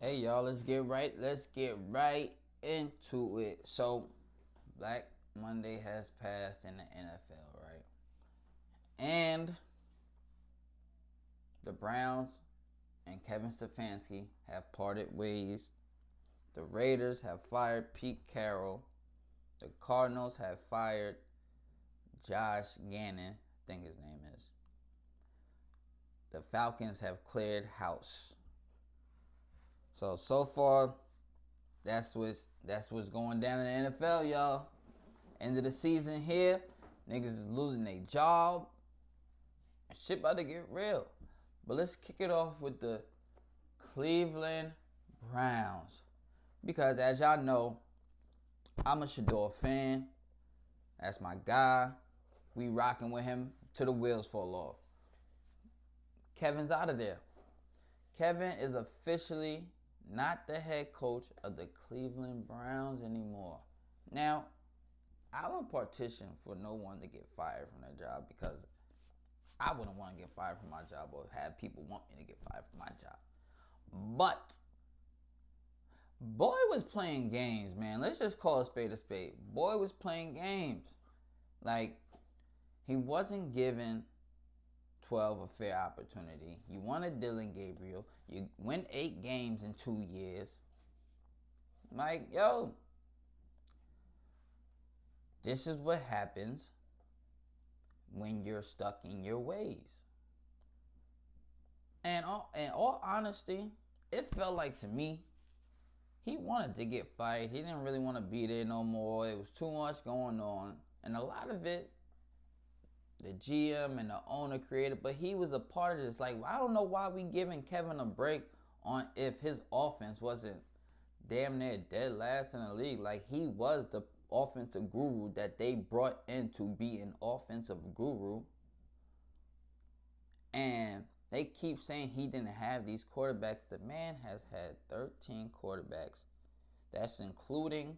Hey y'all, let's get right into it. So, Black Monday has passed in the NFL, right? And the Browns and Kevin Stefanski have parted ways. The Raiders have fired Pete Carroll. The Cardinals have fired Josh Gannon, I think his name is. The Falcons have cleared house. So far, that's what's going down in the NFL, y'all. End of the season here. Niggas is losing their job. Shit about to get real. But let's kick it off with the Cleveland Browns. Because as y'all know, I'm a Shedeur fan. That's my guy. We rocking with him till the wheels fall off. Kevin's out of there. Kevin is officially not the head coach of the Cleveland Browns anymore. Now, I don't partition for no one to get fired from their job because I wouldn't want to get fired from my job or have people want me to get fired from my job. But boy was playing games, man. Let's just call a spade a spade. Boy was playing games. Like, he wasn't given 12 a fair opportunity. You wanted Dylan Gabriel. You win 8 games in 2 years. Like, yo, this is what happens when you're stuck in your ways. And in all honesty, it felt like to me, he wanted to get fired. He didn't really want to be there no more. It was too much going on. And a lot of it, the GM and the owner created, but he was a part of this. Like, I don't know why we giving Kevin a break on if his offense wasn't damn near dead last in the league. Like, he was the offensive guru that they brought in to be an offensive guru. And they keep saying he didn't have these quarterbacks. The man has had 13 quarterbacks. That's including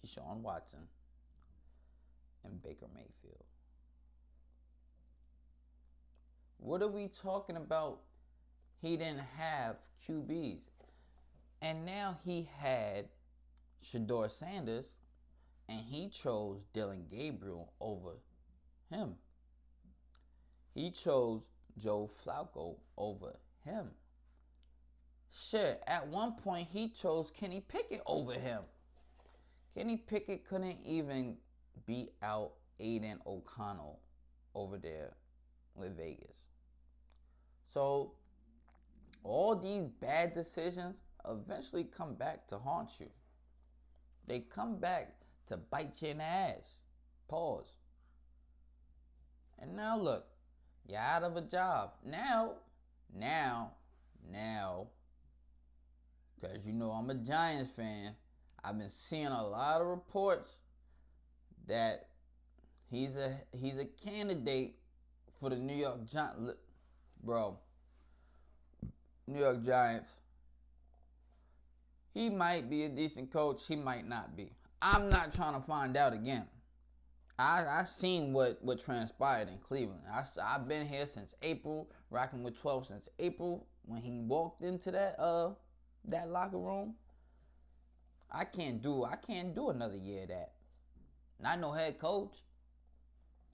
Deshaun Watson and Baker Mayfield. What are we talking about? He didn't have QBs. And now he had Shedeur Sanders, and he chose Dylan Gabriel over him. He chose Joe Flacco over him. Shit, at one point he chose Kenny Pickett over him. Kenny Pickett couldn't even beat out Aiden O'Connell over there with Vegas. So all these bad decisions eventually come back to haunt you. They come back to bite you in the ass. Pause. And now look, you're out of a job. Now, because you know I'm a Giants fan, I've been seeing a lot of reports that he's a candidate for the New York Giants. Bro, New York Giants, he might be a decent coach, he might not be. I'm not trying to find out again. I seen what transpired in Cleveland. I've been here since April, rocking with 12 since April when he walked into that locker room. I can't do another year of that. Not no head coach.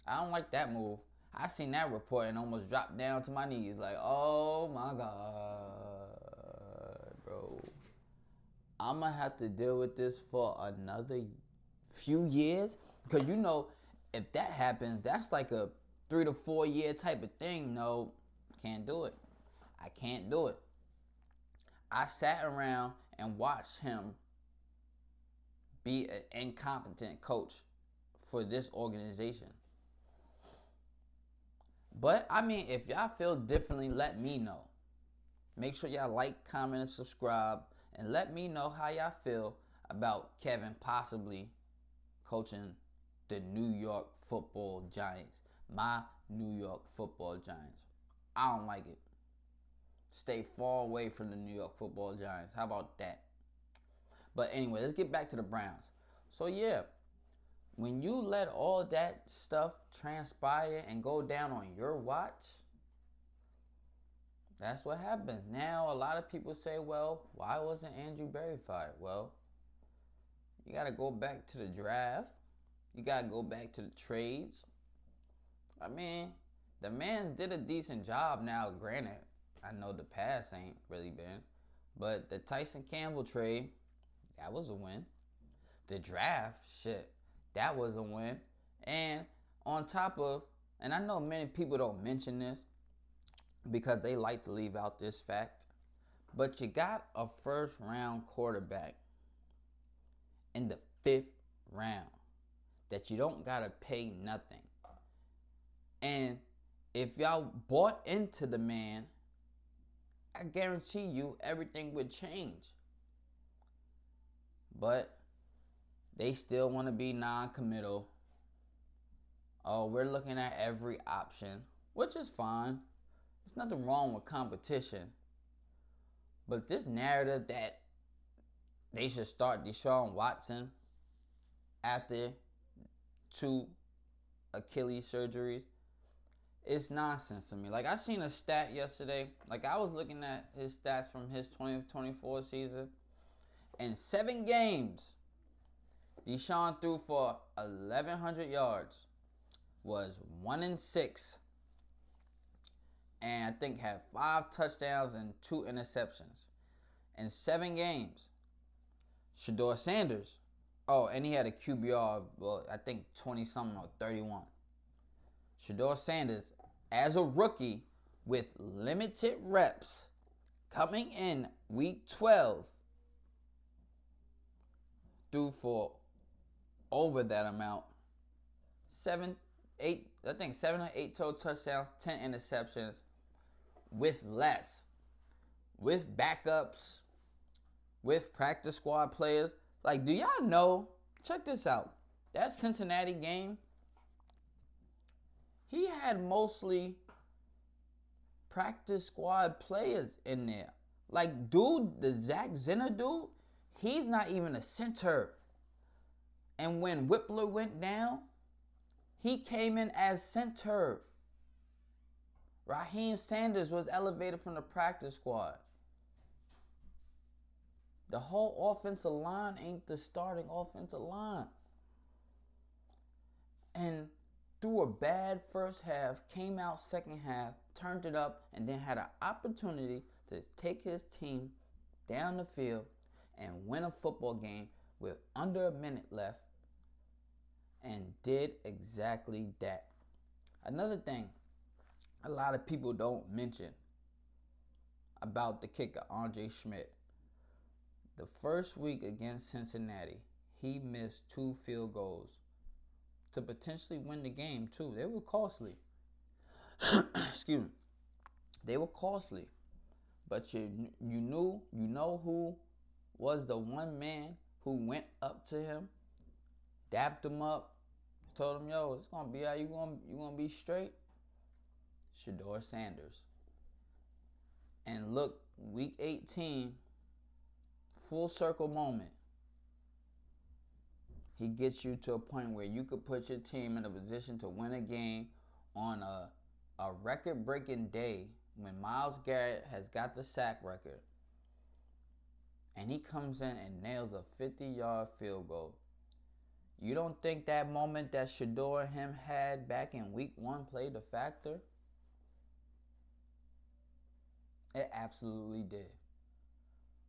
I don't like that move. I seen that report and almost dropped down to my knees like, oh my God, bro. I'm going to have to deal with this for another few years. Because, you know, if that happens, that's like a 3 to 4 year type of thing. No, can't do it. I can't do it. I sat around and watched him be an incompetent coach for this organization. But, I mean, if y'all feel differently, let me know. Make sure y'all like, comment, and subscribe. And let me know how y'all feel about Kevin possibly coaching the New York Football Giants. My New York Football Giants. I don't like it. Stay far away from the New York Football Giants. How about that? But anyway, let's get back to the Browns. So yeah, when you let all that stuff transpire and go down on your watch, That's what happens. Now, a lot of people say, well, why wasn't Andrew Berry fired? Well, you got to go back to the draft. You got to go back to the trades. I mean, the man did a decent job. Now, granted, I know the past ain't really been. But the Tyson Campbell trade, that was a win. The draft, shit, that was a win. And on top of, and I know many people don't mention this because they like to leave out this fact, but you got a first round quarterback in the 5th round that you don't gotta pay nothing. And if y'all bought into the man, I guarantee you everything would change. But they still want to be non-committal. Oh, we're looking at every option, which is fine. There's nothing wrong with competition. But this narrative that they should start Deshaun Watson after 2 Achilles surgeries, it's nonsense to me. Like, I seen a stat yesterday. Like, I was looking at his stats from his 2024 season. In 7 games, Deshaun threw for 1,100 yards, was 1-6, and I think had 5 touchdowns and 2 interceptions in 7 games. Shedeur Sanders, oh, and he had a QBR of, well, I think 20-something or 31. Shedeur Sanders, as a rookie with limited reps, coming in week 12, threw for over that amount. 7 or 8 total touchdowns, 10 interceptions with less. With backups, with practice squad players. Like, do y'all know? Check this out. That Cincinnati game, he had mostly practice squad players in there. Like, dude, the Zach Zenner dude, he's not even a center. And when Whippler went down, he came in as center. Raheem Sanders was elevated from the practice squad. The whole offensive line ain't the starting offensive line. And through a bad first half, came out second half, turned it up, and then had an opportunity to take his team down the field and win a football game with under a minute left, and did exactly that. Another thing a lot of people don't mention about the kicker, Andre Schmidt. The first week against Cincinnati, he missed 2 field goals to potentially win the game too. They were costly. Excuse me. They were costly. But you know who was the one man who went up to him, dapped him up, told him, yo, it's gonna be how you gonna be straight? Shedeur Sanders. And look, week 18, full circle moment. He gets you to a point where you could put your team in a position to win a game on a record-breaking day when Myles Garrett has got the sack record. And he comes in and nails a 50-yard field goal. You don't think that moment that Shedeur and him had back in week 1 played a factor? It absolutely did.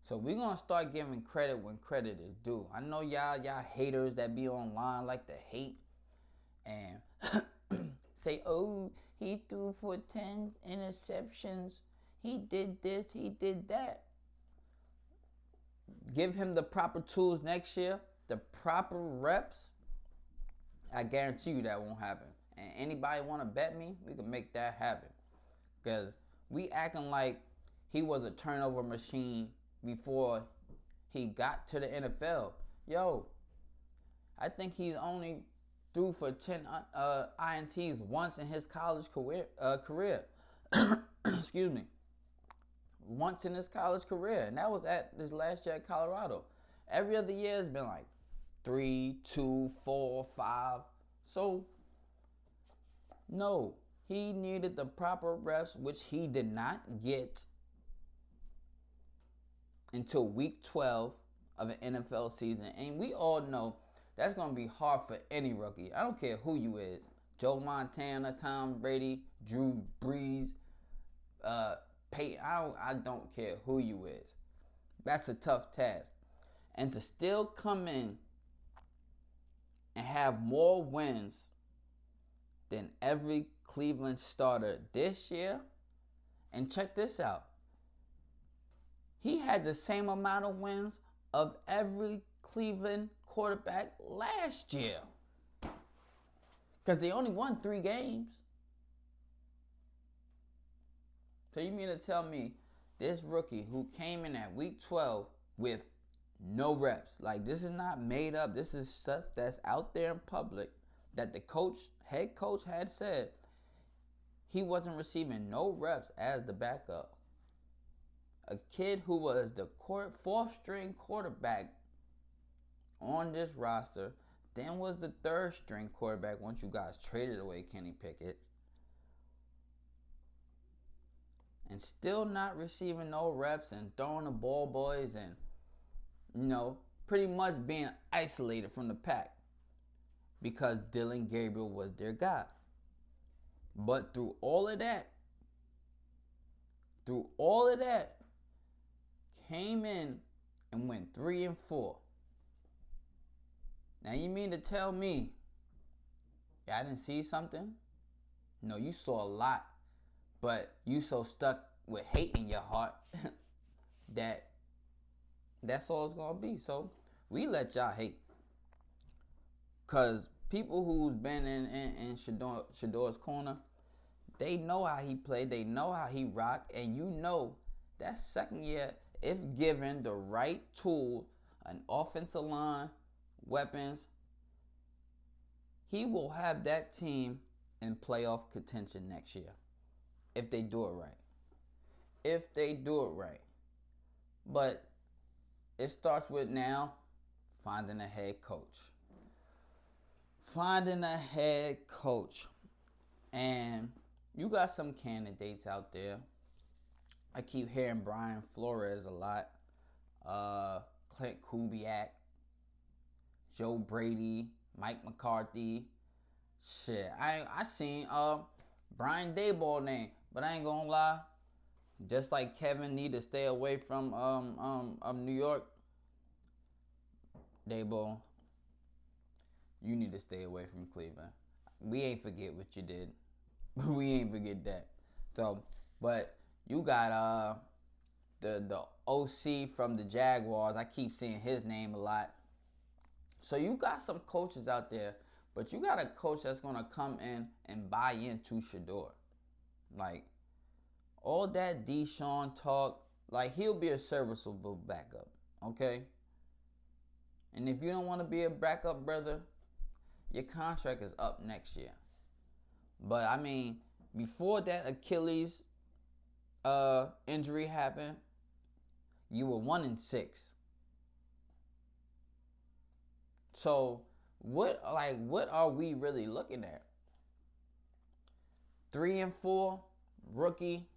So we're going to start giving credit when credit is due. I know y'all haters that be online like to hate and say, oh, he threw for 10 interceptions. He did this, he did that. Give him the proper tools next year, the proper reps. I guarantee you that won't happen. And anybody want to bet me, we can make that happen. Because we acting like he was a turnover machine before he got to the NFL. Yo, I think he's only threw for 10 INTs once in his college career. Excuse me. Once in his college career. And that was at his last year at Colorado. Every other year has been like 3, 2, 4, 5. So, no. He needed the proper reps, which he did not get until week 12 of an NFL season. And we all know that's going to be hard for any rookie. I don't care who you is. Joe Montana, Tom Brady, Drew Brees, Peyton. I don't care who you is. That's a tough task. And to still come in and have more wins than every Cleveland starter this year. And check this out. He had the same amount of wins of every Cleveland quarterback last year. Because they only won 3 games. So you mean to tell me this rookie who came in at week 12 with no reps, like this is not made up, this is stuff that's out there in public that the head coach had said he wasn't receiving no reps as the backup. A kid who was the 4th string quarterback on this roster, then was the 3rd string quarterback once you guys traded away Kenny Pickett, and still not receiving no reps and throwing the ball boys and, pretty much being isolated from the pack because Dylan Gabriel was their guy. But through all of that, came in and went 3-4. Now you mean to tell me y'all didn't see something? No, you saw a lot, but you so stuck with hate in your heart that's all it's gonna be. So we let y'all hate, cause people who's been in Shedeur's corner, they know how he played, they know how he rocked, and that second year, if given the right tool, an offensive line, weapons, he will have that team in playoff contention next year. If they do it right. But it starts with now finding a head coach. And you got some candidates out there. I keep hearing Brian Flores a lot. Clint Kubiak, Joe Brady, Mike McCarthy. Shit, I seen Brian Daboll name, but I ain't gonna lie. Just like Kevin need to stay away from New York, Daboll, you need to stay away from Cleveland. We ain't forget what you did. We ain't forget that. So, but you got the OC from the Jaguars. I keep seeing his name a lot. So you got some coaches out there, but you got a coach that's gonna come in and buy into Shedeur. Like all that Deshaun talk, like he'll be a serviceable backup, okay? And if you don't want to be a backup, brother, your contract is up next year. But I mean, before that Achilles injury happened, you were 1-6. So what are we really looking at? 3-4, rookie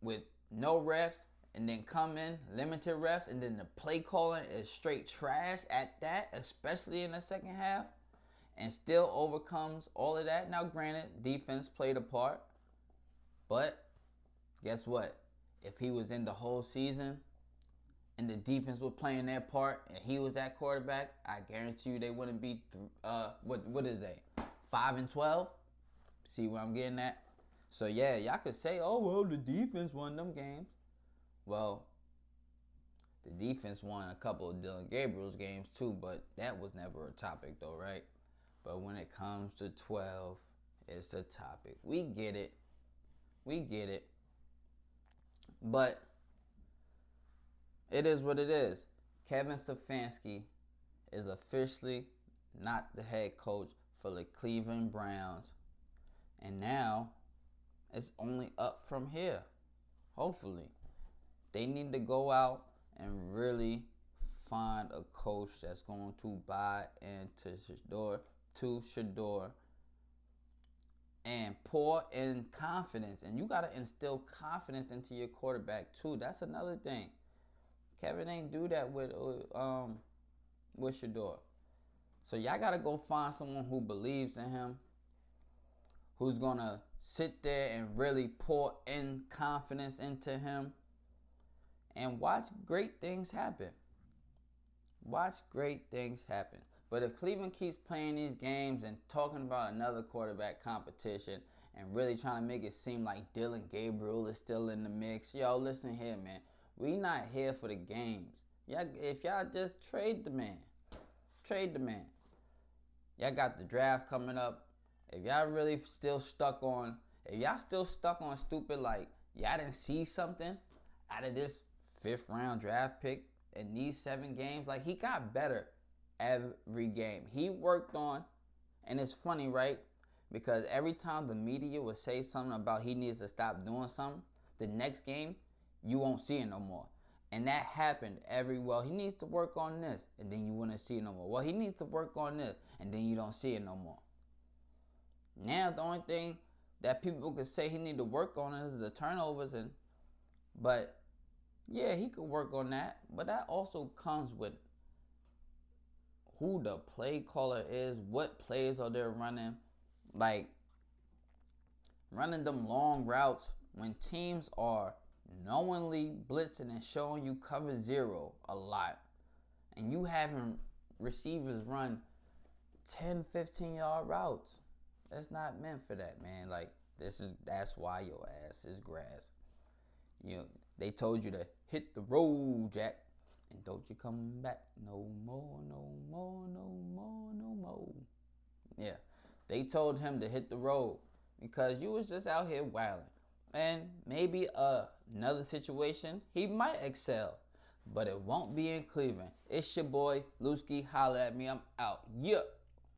with no reps, and then come in limited reps, and then the play calling is straight trash at that, especially in the second half, and still overcomes all of that. Now granted, defense played a part, but guess what? If he was in the whole season and the defense was playing their part and he was at quarterback, I guarantee you they wouldn't be what is they 5-12. See where I'm getting at? So yeah, y'all could say, oh well, the defense won them games. Well, the defense won a couple of Dylan Gabriel's games too, but that was never a topic though, right? But when it comes to 12, it's a topic. We get it. But it is what it is. Kevin Stefanski is officially not the head coach for the Cleveland Browns. And now it's only up from here. Hopefully. They need to go out and really find a coach that's going to buy into Shedeur and pour in confidence. And you got to instill confidence into your quarterback too. That's another thing. Kevin ain't do that with Shedeur. So y'all got to go find someone who believes in him, who's going to sit there and really pour in confidence into him and watch great things happen. Watch great things happen. But if Cleveland keeps playing these games and talking about another quarterback competition and really trying to make it seem like Dylan Gabriel is still in the mix, yo, listen here, man. We not here for the games. If y'all just trade the man. Trade the man. Y'all got the draft coming up. If y'all really still stuck on stupid, like, y'all didn't see something out of this 5th round draft pick in these 7 games, like, he got better every game. He worked on, and it's funny, right? Because every time the media would say something about he needs to stop doing something, the next game, you won't see it no more. And that happened he needs to work on this, and then you wouldn't see it no more. Well, he needs to work on this, and then you don't see it no more. Now, the only thing that people could say he need to work on is the turnovers, but yeah, he could work on that. But that also comes with who the play caller is, what plays are they running, like running them long routes when teams are knowingly blitzing and showing you cover 0 a lot, and you having receivers run 10, 15-yard routes. That's not meant for that, man. Like, that's why your ass is grass. They told you to hit the road, Jack, and don't you come back no more, no more, no more, no more. Yeah, they told him to hit the road because you was just out here wilding. And maybe another situation, he might excel, but it won't be in Cleveland. It's your boy, Lusky. Holla at me. I'm out. Yeah.